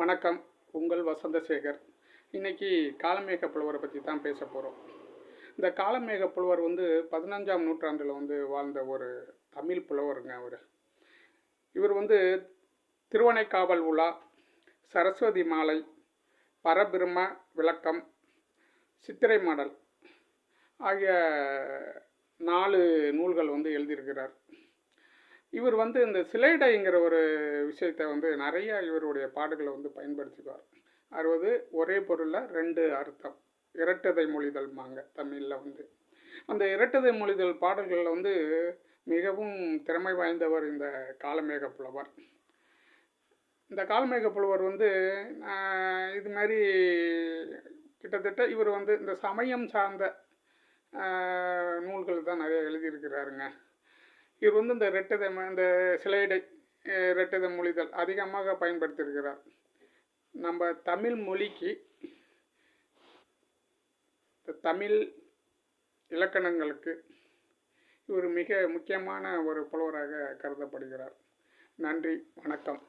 வணக்கம். உங்கள் வசந்தசேகர். இன்னைக்கு காலமேக புலவரை பற்றி தான் பேச போகிறோம். இந்த காலமேக புலவர் 15ஆம் நூற்றாண்டில் வாழ்ந்த ஒரு தமிழ் புலவருங்க. இவர் திருவனைக்காவல் உலா, சரஸ்வதி மாலை, பரபிரம்ம விளக்கம், சித்திரை மாடல் ஆகிய 4 நூல்கள் எழுதியிருக்கிறார். இவர் இந்த சிலைடைங்கிற ஒரு விஷயத்தை நிறைய இவருடைய பாடுகளை பயன்படுத்திக்குவார். அதாவது ஒரே பொருளில் 2 அர்த்தம், இரட்டதை மொழிதல்மாங்க தமிழில். அந்த இரட்டதை மொழிதல் பாடல்களில் மிகவும் திறமை வாய்ந்தவர் இந்த காலமேக புலவர். இந்த காலமேக புலவர் இது மாதிரி கிட்டத்தட்ட இவர் இந்த சமயம் சார்ந்த நூல்கள் தான் நிறைய எழுதியிருக்கிறாருங்க. இவர் இந்த சிலைடை இரட்டதை மொழிதல் அதிகமாக பயன்படுத்தியிருக்கிறார். நம்ம தமிழ் மொழிக்கு, தமிழ் இலக்கணங்களுக்கு இவர் மிக முக்கியமான ஒரு புலவராக கருதப்படுகிறார். நன்றி, வணக்கம்.